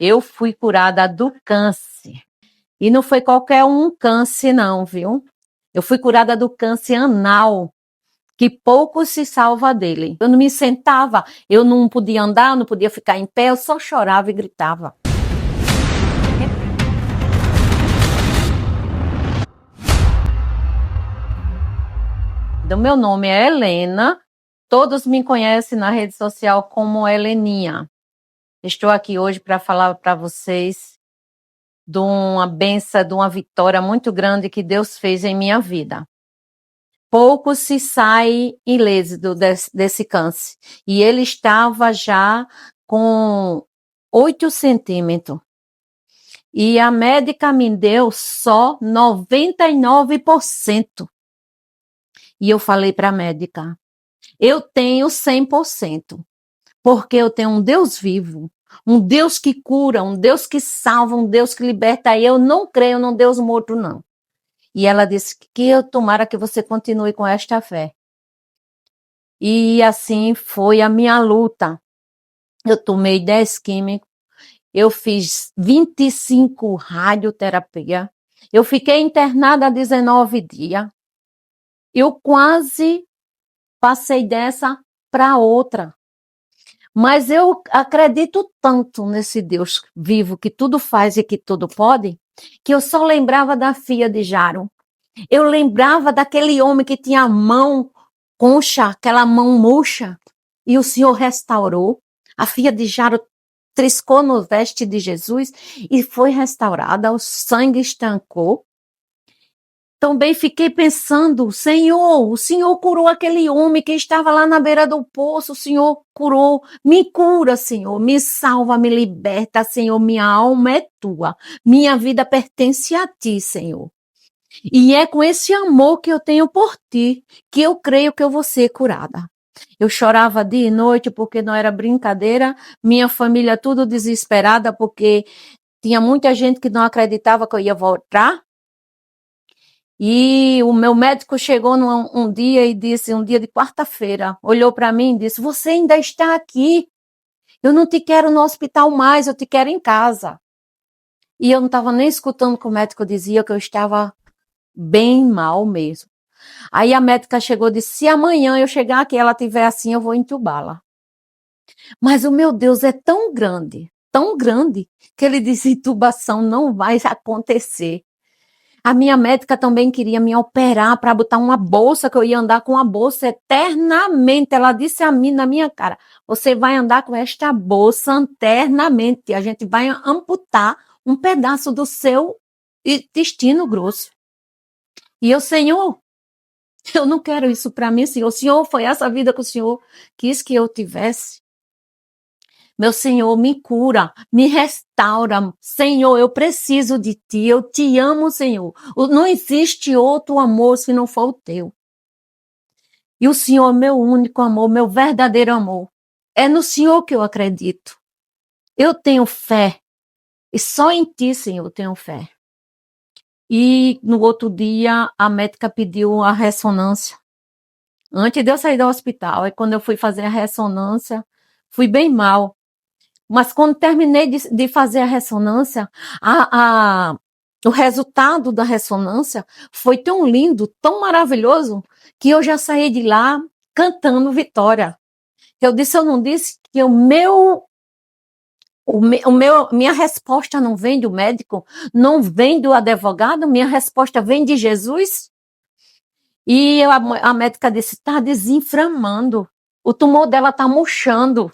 Eu fui curada do câncer. E não foi qualquer um câncer, não, viu? Eu fui curada do câncer anal, que pouco se salva dele. Eu não me sentava, eu não podia andar, não podia ficar em pé, eu só chorava e gritava. O meu nome é Helena, todos me conhecem na rede social como Heleninha. Estou aqui hoje para falar para vocês de uma benção, de uma vitória muito grande que Deus fez em minha vida. Pouco se sai ileso desse câncer. E ele estava já com 8 centímetros. E a médica me deu só 99%. E eu falei para a médica, eu tenho 100%, porque eu tenho um Deus vivo, um Deus que cura, um Deus que salva, um Deus que liberta. E eu não creio num Deus morto, não. E ela disse que eu tomara que você continue com esta fé. E assim foi a minha luta. Eu tomei 10 químicos, eu fiz 25 radioterapia, eu fiquei internada 19 dias. Eu quase passei dessa para outra. Mas eu acredito tanto nesse Deus vivo que tudo faz e que tudo pode, que eu só lembrava da filha de Jairo. Eu lembrava daquele homem que tinha a mão concha, aquela mão murcha, e o Senhor restaurou. A filha de Jairo triscou no veste de Jesus e foi restaurada, o sangue estancou. Também fiquei pensando, Senhor, o Senhor curou aquele homem que estava lá na beira do poço, o Senhor curou, me cura, Senhor, me salva, me liberta, Senhor, minha alma é tua, minha vida pertence a ti, Senhor. E é com esse amor que eu tenho por ti, que eu creio que eu vou ser curada. Eu chorava dia e noite porque não era brincadeira, minha família tudo desesperada porque tinha muita gente que não acreditava que eu ia voltar. E o meu médico chegou um dia e disse, um dia de quarta-feira, olhou para mim e disse, você ainda está aqui, eu não te quero no hospital mais, eu te quero em casa. E eu não estava nem escutando o que o médico dizia, que eu estava bem mal mesmo. Aí a médica chegou e disse, se amanhã eu chegar aqui e ela estiver assim, eu vou entubá-la. Mas o meu Deus é tão grande, que ele disse, intubação não vai acontecer. A minha médica também queria me operar para botar uma bolsa, que eu ia andar com a bolsa eternamente. Ela disse a mim, na minha cara, você vai andar com esta bolsa eternamente. A gente vai amputar um pedaço do seu intestino grosso. E eu, Senhor, eu não quero isso para mim, Senhor. O Senhor, foi essa vida que o Senhor quis que eu tivesse. Meu Senhor, me cura, me restaura. Senhor, eu preciso de ti, eu te amo, Senhor. Não existe outro amor se não for o teu. E o Senhor é meu único amor, meu verdadeiro amor. É no Senhor que eu acredito. Eu tenho fé. E só em ti, Senhor, eu tenho fé. E no outro dia, a médica pediu a ressonância. Antes de eu sair do hospital, e quando eu fui fazer a ressonância, fui bem mal. Mas quando terminei de fazer a ressonância, o resultado da ressonância foi tão lindo, tão maravilhoso, que eu já saí de lá cantando vitória. Eu não disse que minha resposta não vem do médico, não vem do advogado, minha resposta vem de Jesus. E a médica disse, está desinflamando, o tumor dela está murchando.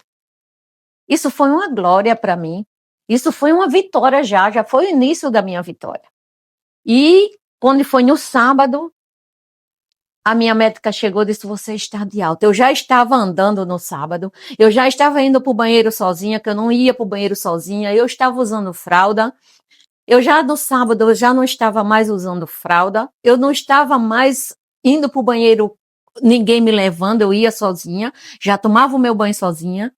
Isso foi uma glória para mim. Isso foi uma vitória já foi o início da minha vitória. E quando foi no sábado, a minha médica chegou e disse, você está de alta. Eu já estava andando no sábado, eu já estava indo para o banheiro sozinha, que eu não ia para o banheiro sozinha, eu estava usando fralda. No sábado, eu já não estava mais usando fralda, eu não estava mais indo para o banheiro, ninguém me levando, eu ia sozinha, já tomava o meu banho sozinha.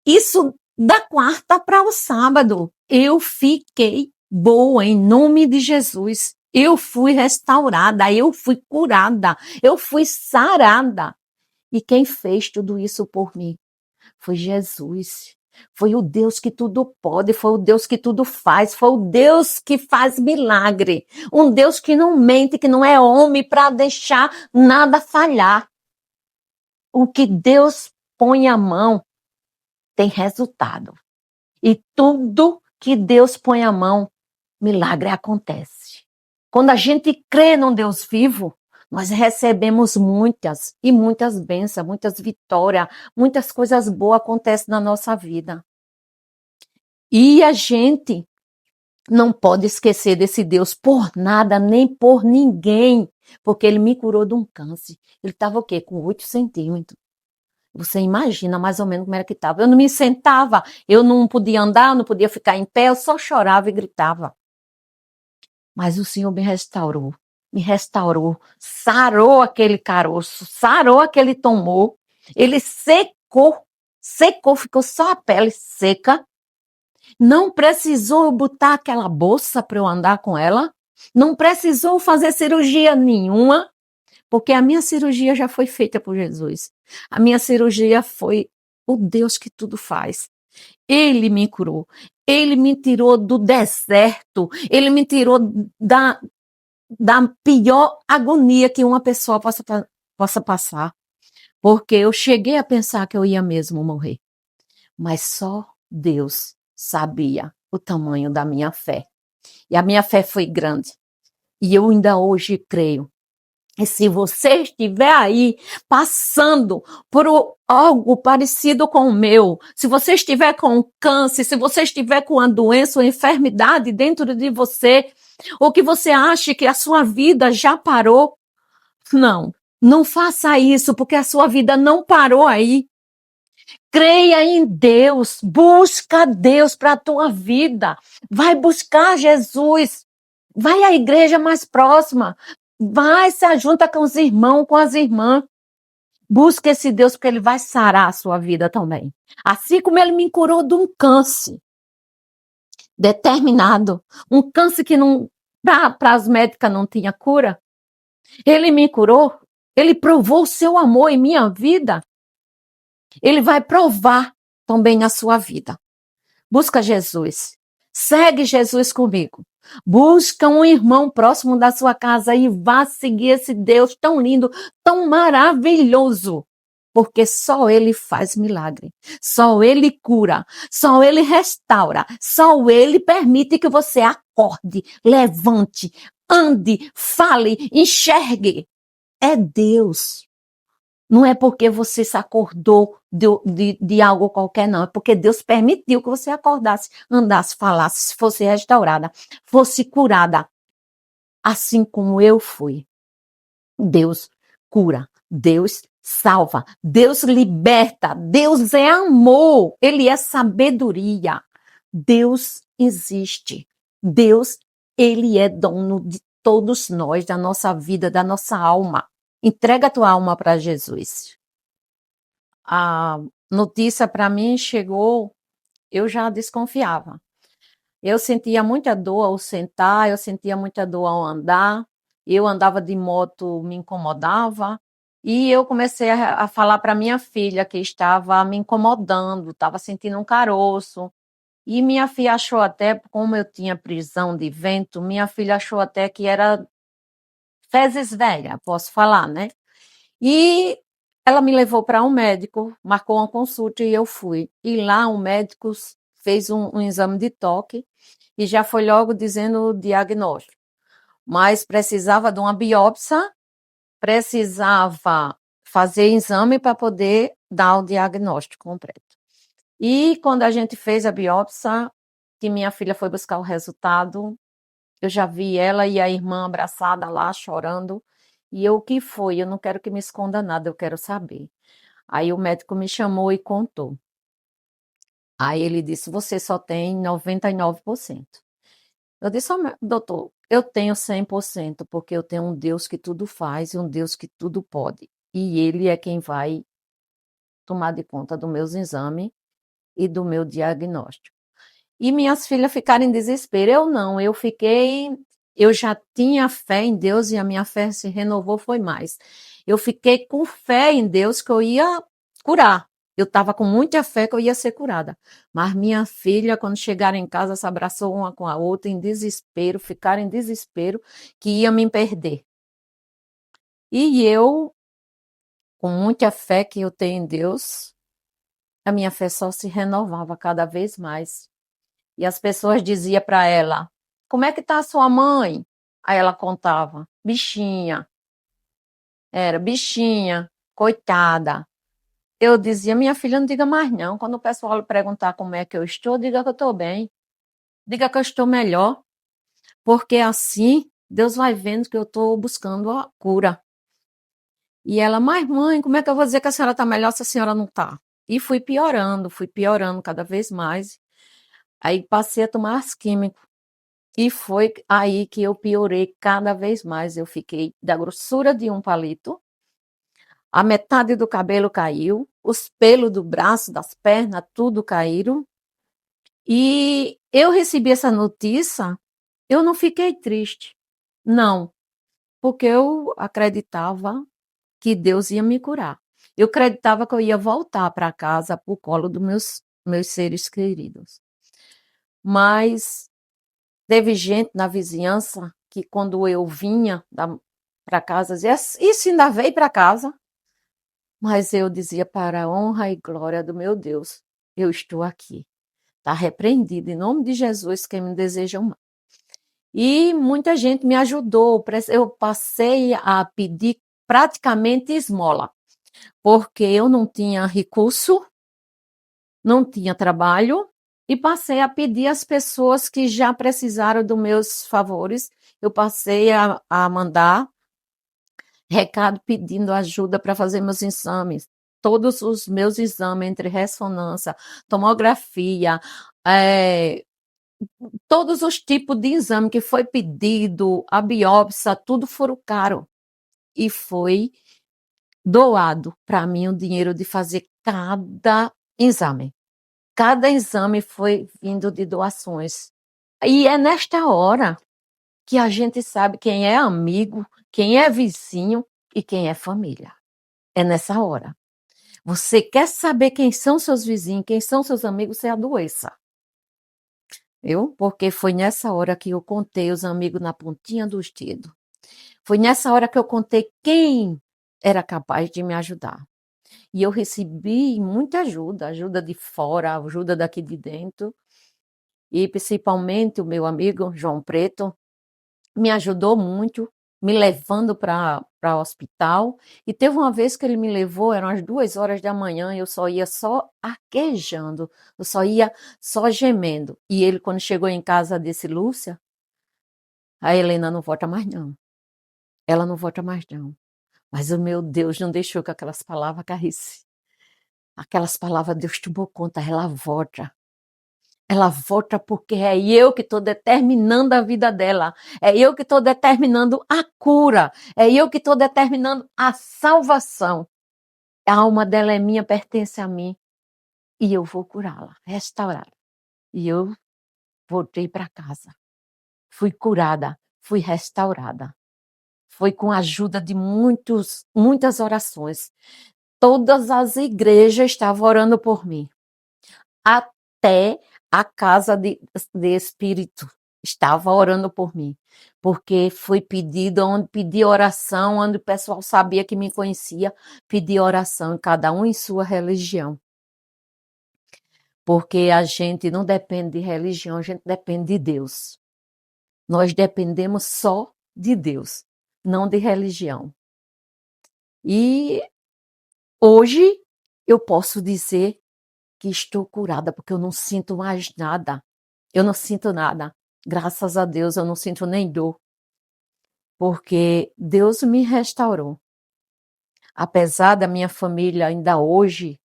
Isso da quarta para o sábado. Eu fiquei boa em nome de Jesus. Eu fui restaurada, eu fui curada, eu fui sarada. E quem fez tudo isso por mim foi Jesus. Foi o Deus que tudo pode, foi o Deus que tudo faz, foi o Deus que faz milagre. Um Deus que não mente, que não é homem para deixar nada falhar. O que Deus põe a mão tem resultado. E tudo que Deus põe a mão, milagre acontece. Quando a gente crê num Deus vivo, nós recebemos muitas e muitas bênçãos, muitas vitórias, muitas coisas boas acontecem na nossa vida. E a gente não pode esquecer desse Deus por nada, nem por ninguém, porque ele me curou de um câncer. Ele estava o quê? Com 8 centímetros. Você imagina mais ou menos como era que estava. Eu não me sentava, eu não podia andar, não podia ficar em pé, eu só chorava e gritava. Mas o Senhor me restaurou, sarou aquele caroço, sarou aquele tumor. Ele secou, ficou só a pele seca. Não precisou botar aquela bolsa para eu andar com ela. Não precisou fazer cirurgia nenhuma, porque a minha cirurgia já foi feita por Jesus. A minha cirurgia foi o Deus que tudo faz. Ele me curou. Ele me tirou do deserto. Ele me tirou da pior agonia que uma pessoa possa passar. Porque eu cheguei a pensar que eu ia mesmo morrer. Mas só Deus sabia o tamanho da minha fé. E a minha fé foi grande. E eu ainda hoje creio. E se você estiver aí passando por algo parecido com o meu, se você estiver com câncer, se você estiver com uma doença ou enfermidade dentro de você, ou que você acha que a sua vida já parou, não faça isso, porque a sua vida não parou aí. Creia em Deus, busca Deus para a tua vida, vai buscar Jesus, vai à igreja mais próxima, vai se ajunta com os irmãos, com as irmãs, busca esse Deus porque ele vai sarar a sua vida também. Assim como ele me curou de um câncer determinado, um câncer que não para as médicas não tinha cura, ele me curou, ele provou o seu amor em minha vida. Ele vai provar também na sua vida. Busca Jesus. Segue Jesus comigo. Busca um irmão próximo da sua casa e vá seguir esse Deus tão lindo, tão maravilhoso. Porque só Ele faz milagre. Só Ele cura. Só Ele restaura. Só Ele permite que você acorde, levante, ande, fale, enxergue. É Deus. Não é porque você se acordou de algo qualquer, não. É porque Deus permitiu que você acordasse, andasse, falasse, fosse restaurada, fosse curada. Assim como eu fui. Deus cura, Deus salva, Deus liberta, Deus é amor, Ele é sabedoria. Deus existe. Deus, Ele é dono de todos nós, da nossa vida, da nossa alma. Entrega a tua alma para Jesus. A notícia para mim chegou, eu já desconfiava. Eu sentia muita dor ao sentar, eu sentia muita dor ao andar, eu andava de moto, me incomodava, e eu comecei a falar para minha filha que estava me incomodando, estava sentindo um caroço, e minha filha achou até, como eu tinha prisão de vento, minha filha achou até que era fezes velha, posso falar, né? E ela me levou para um médico, marcou uma consulta e eu fui. E lá o médico fez um exame de toque e já foi logo dizendo o diagnóstico. Mas precisava de uma biópsia, precisava fazer exame para poder dar o diagnóstico completo. E quando a gente fez a biópsia, que minha filha foi buscar o resultado, eu já vi ela e a irmã abraçada lá, chorando. E eu, o que foi? Eu não quero que me esconda nada, eu quero saber. Aí o médico me chamou e contou. Aí ele disse, você só tem 99%. Eu disse, doutor, eu tenho 100%, porque eu tenho um Deus que tudo faz e um Deus que tudo pode. E ele é quem vai tomar de conta dos meus exames e do meu diagnóstico. E minhas filhas ficaram em desespero. Eu não, eu já tinha fé em Deus e a minha fé se renovou, foi mais. Eu fiquei com fé em Deus que eu ia curar. Eu estava com muita fé que eu ia ser curada. Mas minha filha, quando chegaram em casa, se abraçou uma com a outra em desespero, ficaram em desespero que ia me perder. E eu, com muita fé que eu tenho em Deus, a minha fé só se renovava cada vez mais. E as pessoas diziam para ela: como é que está a sua mãe? Aí ela contava: bichinha, era bichinha, coitada. Eu dizia: minha filha, não diga mais não. Quando o pessoal lhe perguntar como é que eu estou, diga que eu estou bem. Diga que eu estou melhor. Porque assim Deus vai vendo que eu estou buscando a cura. E ela: mas mãe, como é que eu vou dizer que a senhora está melhor se a senhora não está? E fui piorando cada vez mais. Aí passei a tomar as químicos. E foi aí que eu piorei cada vez mais. Eu fiquei da grossura de um palito, a metade do cabelo caiu, os pelos do braço, das pernas, tudo caíram. E eu recebi essa notícia, eu não fiquei triste. Não, porque eu acreditava que Deus ia me curar. Eu acreditava que eu ia voltar para casa, para o colo dos meus seres queridos. Mas teve gente na vizinhança que, quando eu vinha para casa, dizia: isso ainda veio para casa? Mas eu dizia: para a honra e glória do meu Deus, eu estou aqui. Está repreendido, em nome de Jesus, quem me deseja mal. E muita gente me ajudou. Eu passei a pedir praticamente esmola, porque eu não tinha recurso, não tinha trabalho, e passei a pedir às pessoas que já precisaram dos meus favores. Eu passei a mandar recado pedindo ajuda para fazer meus exames. Todos os meus exames, entre ressonância, tomografia, todos os tipos de exame que foi pedido, a biópsia, tudo foram caro. E foi doado para mim o dinheiro de fazer cada exame. Cada exame foi vindo de doações. E é nesta hora que a gente sabe quem é amigo, quem é vizinho e quem é família. É nessa hora. Você quer saber quem são seus vizinhos, quem são seus amigos, você adoeça. Porque foi nessa hora que eu contei os amigos na pontinha dos dedos. Foi nessa hora que eu contei quem era capaz de me ajudar. E eu recebi muita ajuda, ajuda de fora, ajuda daqui de dentro. E principalmente o meu amigo João Preto me ajudou muito, me levando para o hospital. E teve uma vez que ele me levou, eram as 2 horas da manhã, eu só ia só arquejando, eu só ia só gemendo. E ele, quando chegou em casa, disse: Lúcia, a Helena não volta mais não. Ela não volta mais não. Mas o meu Deus não deixou que aquelas palavras caíssem. Aquelas palavras, Deus tomou conta, ela volta. Ela volta porque é eu que estou determinando a vida dela. É eu que estou determinando a cura. É eu que estou determinando a salvação. A alma dela é minha, pertence a mim. E eu vou curá-la, restaurá-la. E eu voltei para casa. Fui curada, fui restaurada. Foi com a ajuda de muitas orações. Todas as igrejas estavam orando por mim. Até a casa de espírito estava orando por mim, porque foi pedido, onde pedi oração, onde o pessoal sabia que me conhecia, pedi oração, cada um em sua religião. Porque a gente não depende de religião, a gente depende de Deus. Nós dependemos só de Deus, não de religião. E hoje eu posso dizer que estou curada, porque eu não sinto mais nada. Eu não sinto nada. Graças a Deus, eu não sinto nem dor. Porque Deus me restaurou. Apesar da minha família ainda hoje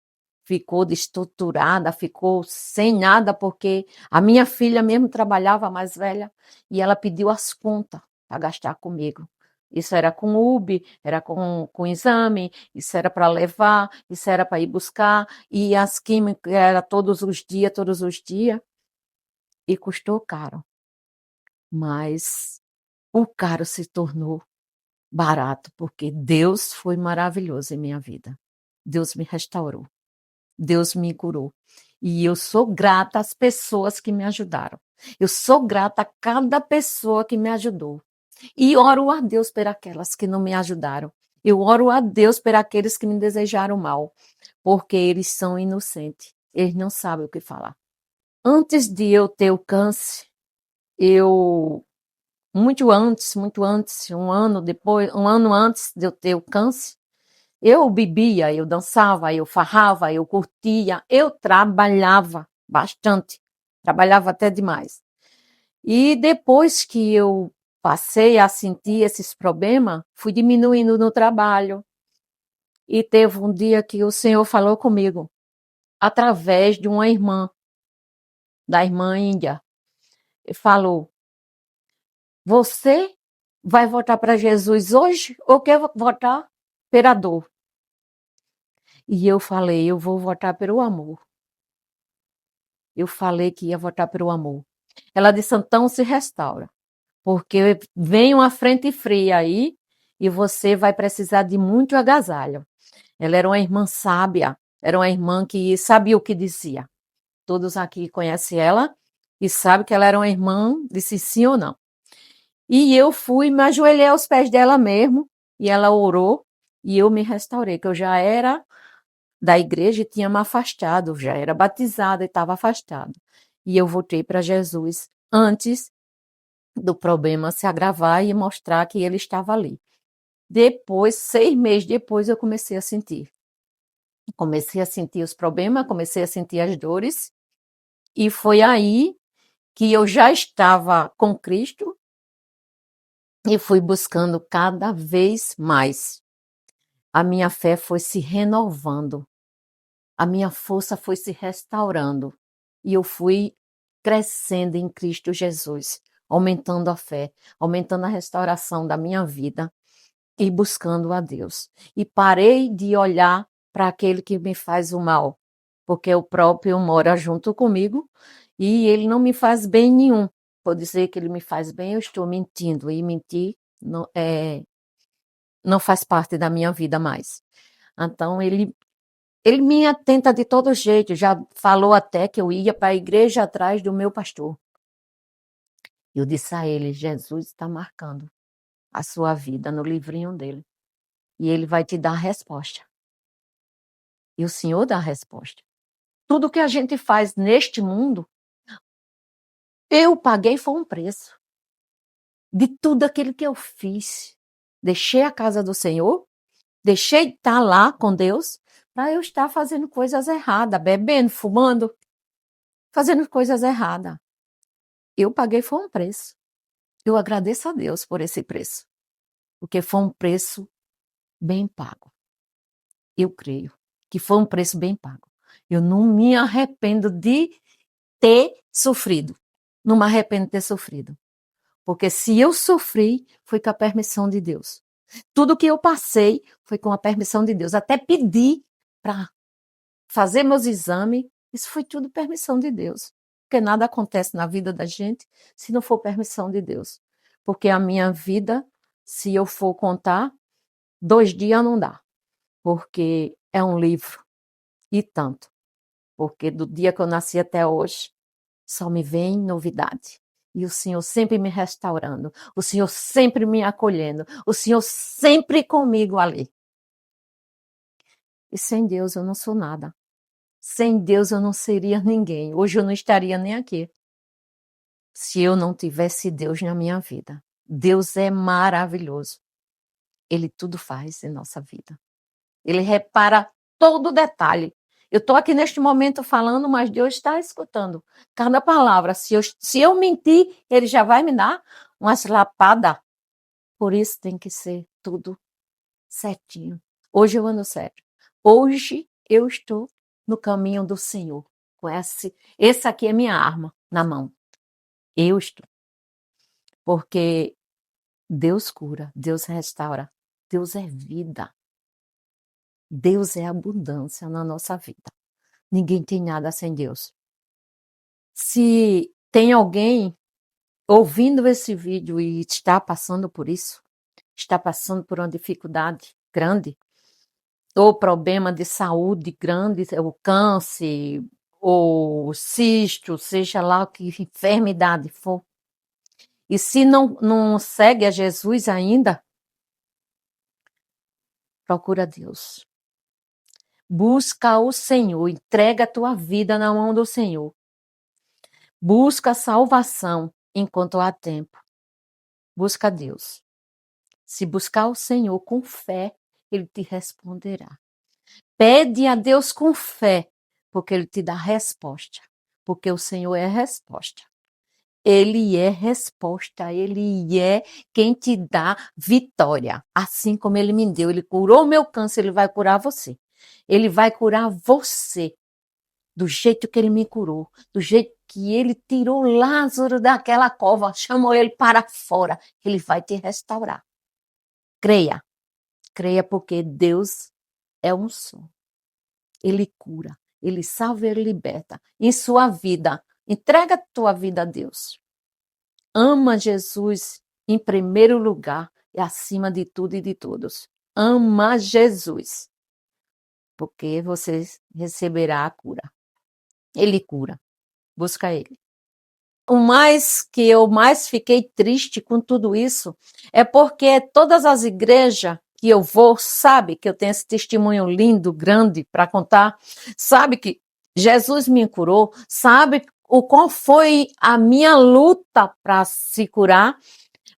ficou destruturada, ficou sem nada, porque a minha filha mesmo trabalhava, mais velha, e ela pediu as contas para gastar comigo. Isso era com UB, era com exame, isso era para levar, isso era para ir buscar, e as químicas era todos os dias, e custou caro. Mas o caro se tornou barato, porque Deus foi maravilhoso em minha vida. Deus me restaurou. Deus me curou. E eu sou grata às pessoas que me ajudaram. Eu sou grata a cada pessoa que me ajudou. E oro a Deus por aquelas que não me ajudaram. Eu oro a Deus por aqueles que me desejaram mal, porque eles são inocentes. Eles não sabem o que falar. Antes de eu ter o câncer, eu muito antes, um ano antes de eu ter o câncer, eu bebia, eu dançava, eu farrava, eu curtia, eu trabalhava bastante, trabalhava até demais. E depois que eu passei a sentir esses problemas, fui diminuindo no trabalho. E teve um dia que o Senhor falou comigo, através de uma irmã, da irmã Índia. Ele falou: Você vai voltar para Jesus hoje ou quer voltar pela dor? E eu falei: Eu vou voltar pelo amor. Eu falei que ia votar pelo amor. Ela disse: Então se restaura, porque vem uma frente fria aí e você vai precisar de muito agasalho. Ela era uma irmã sábia, era uma irmã que sabia o que dizia. Todos aqui conhecem ela e sabem que ela era uma irmã, disse sim ou não. E eu fui, me ajoelhei aos pés dela mesmo, e ela orou, e eu me restaurei, que eu já era da igreja e tinha me afastado, já era batizada e estava afastada. E eu voltei para Jesus antes do problema se agravar e mostrar que ele estava ali. Depois, 6 meses depois, eu comecei a sentir. Comecei a sentir os problemas, comecei a sentir as dores, e foi aí que eu já estava com Cristo e fui buscando cada vez mais. A minha fé foi se renovando, a minha força foi se restaurando e eu fui crescendo em Cristo Jesus, aumentando a fé, aumentando a restauração da minha vida e buscando a Deus. E parei de olhar para aquele que me faz o mal, porque o próprio mora junto comigo e ele não me faz bem nenhum. Por dizer que ele me faz bem, eu estou mentindo, e mentir não faz parte da minha vida mais. Então, ele me atenta de todo jeito, já falou até que eu ia para a igreja atrás do meu pastor. Eu disse a ele: Jesus está marcando a sua vida no livrinho dele, e ele vai te dar a resposta. E o Senhor dá a resposta. Tudo que a gente faz neste mundo, eu paguei foi um preço. De tudo aquilo que eu fiz. Deixei a casa do Senhor, deixei de estar lá com Deus, para eu estar fazendo coisas erradas, bebendo, fumando, fazendo coisas erradas. Eu paguei foi um preço. Eu agradeço a Deus por esse preço, porque foi um preço bem pago. Eu creio que foi um preço bem pago. Eu não me arrependo de ter sofrido. Não me arrependo de ter sofrido. Porque se eu sofri, foi com a permissão de Deus. Tudo que eu passei foi com a permissão de Deus. Até pedir para fazer meus exames, isso foi tudo permissão de Deus. Porque nada acontece na vida da gente se não for permissão de Deus. Porque a minha vida, se eu for contar, 2 dias não dá. Porque é um livro. E tanto. Porque do dia que eu nasci até hoje, só me vem novidade. E o Senhor sempre me restaurando, o Senhor sempre me acolhendo, o Senhor sempre comigo ali. E sem Deus eu não sou nada. Sem Deus eu não seria ninguém. Hoje eu não estaria nem aqui. Se eu não tivesse Deus na minha vida. Deus é maravilhoso. Ele tudo faz em nossa vida. Ele repara todo detalhe. Eu estou aqui neste momento falando, mas Deus está escutando cada palavra. Se eu mentir, Ele já vai me dar uma lapada. Por isso tem que ser tudo certinho. Hoje eu ando certo. Hoje eu estou no caminho do Senhor. Com esse aqui é minha arma na mão. Eu estou. Porque Deus cura, Deus restaura, Deus é vida. Deus é abundância na nossa vida. Ninguém tem nada sem Deus. Se tem alguém ouvindo esse vídeo e está passando por isso, está passando por uma dificuldade grande, ou problema de saúde grande, o câncer, ou cisto, seja lá o que enfermidade for. E se não segue a Jesus ainda, procura Deus. Busca o Senhor, entrega a tua vida na mão do Senhor. Busca a salvação enquanto há tempo. Busca Deus. Se buscar o Senhor com fé, Ele te responderá. Pede a Deus com fé, porque Ele te dá resposta. Porque o Senhor é resposta. Ele é resposta, Ele é quem te dá vitória. Assim como Ele me deu, Ele curou o meu câncer, Ele vai curar você. Ele vai curar você do jeito que Ele me curou, do jeito que Ele tirou Lázaro daquela cova, chamou ele para fora. Ele vai te restaurar. Creia, creia porque Deus é um só. Ele cura, Ele salva, Ele liberta. Em sua vida, entrega a tua vida a Deus. Ama Jesus em primeiro lugar e acima de tudo e de todos. Ama Jesus, porque você receberá a cura. Ele cura. Busca Ele. O mais que eu mais fiquei triste com tudo isso é porque todas as igrejas que eu vou, sabe que eu tenho esse testemunho lindo, grande para contar, sabe que Jesus me curou, sabe o qual foi a minha luta para se curar,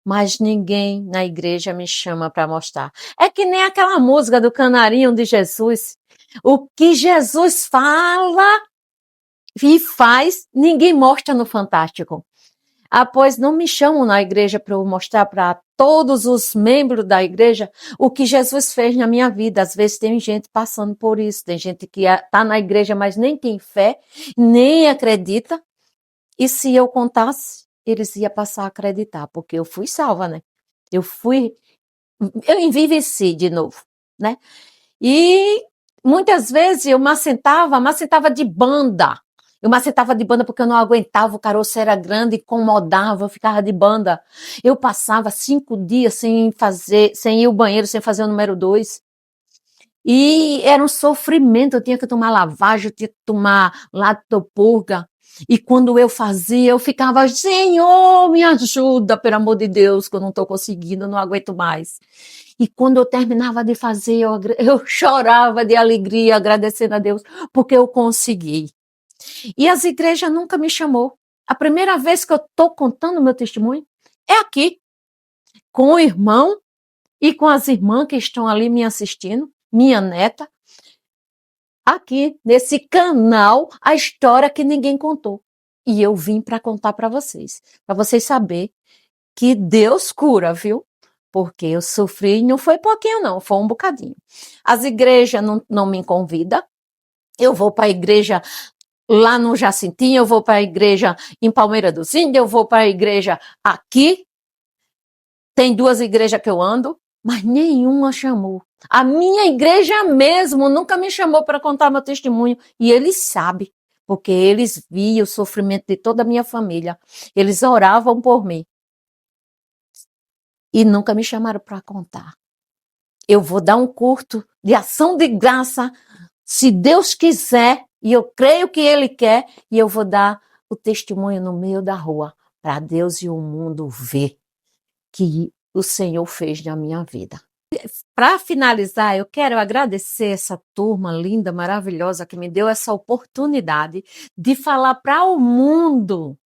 mas ninguém na igreja me chama para mostrar. É que nem aquela música do Canarinho de Jesus. O que Jesus fala e faz, ninguém mostra no Fantástico. Pois não me chamam na igreja para eu mostrar para todos os membros da igreja o que Jesus fez na minha vida. Às vezes tem gente passando por isso, tem gente que está na igreja, mas nem tem fé, nem acredita. E se eu contasse, eles iam passar a acreditar, porque eu fui salva, né? Eu enviveci de novo, né? E muitas vezes eu me assentava de banda. Eu me assentava de banda porque eu não aguentava, o caroço era grande, incomodava, eu ficava de banda. Eu passava 5 dias sem ir ao banheiro, sem fazer o número 2. E era um sofrimento, eu tinha que tomar lavagem, eu tinha que tomar lactopurga. E quando eu fazia, eu ficava, Senhor, me ajuda, pelo amor de Deus, que eu não estou conseguindo, eu não aguento mais. E quando eu terminava de fazer, eu chorava de alegria, agradecendo a Deus, porque eu consegui. E as igrejas nunca me chamou. A primeira vez que eu estou contando meu testemunho é aqui, com o irmão e com as irmãs que estão ali me assistindo, minha neta, aqui nesse canal, a história que ninguém contou. E eu vim para contar para vocês saberem que Deus cura, viu? Porque eu sofri, não foi pouquinho não, foi um bocadinho. As igrejas não me convidam, eu vou para a igreja lá no Jacintinho, eu vou para a igreja em Palmeira dos Índios, eu vou para a igreja aqui, tem 2 igrejas que eu ando, mas nenhuma chamou. A minha igreja mesmo nunca me chamou para contar meu testemunho, e eles sabem, porque eles viam o sofrimento de toda a minha família, eles oravam por mim, e nunca me chamaram para contar. Eu vou dar um curto de ação de graça, se Deus quiser, e eu creio que Ele quer, e eu vou dar o testemunho no meio da rua, para Deus e o mundo ver que o Senhor fez na minha vida. Para finalizar, eu quero agradecer essa turma linda, maravilhosa, que me deu essa oportunidade de falar para o mundo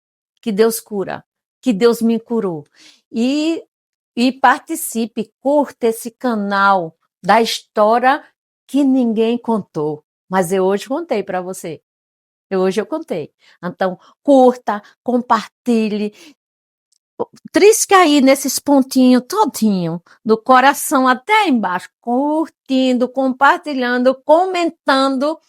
que Deus cura, que Deus me curou. E participe, curta esse canal da história que ninguém contou. Mas eu hoje contei para você. Hoje eu contei. Então, curta, compartilhe, trisque aí nesses pontinhos todinho, do coração até embaixo, curtindo, compartilhando, comentando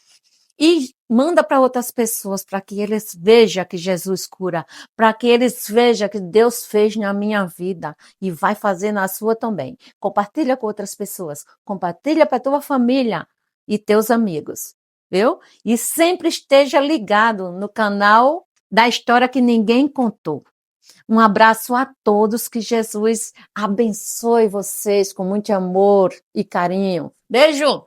e manda para outras pessoas, para que eles vejam que Jesus cura, para que eles vejam que Deus fez na minha vida e vai fazer na sua também. Compartilha com outras pessoas, compartilha para tua família e teus amigos, viu? E sempre esteja ligado no canal da história que ninguém contou. Um abraço a todos, que Jesus abençoe vocês com muito amor e carinho. Beijo!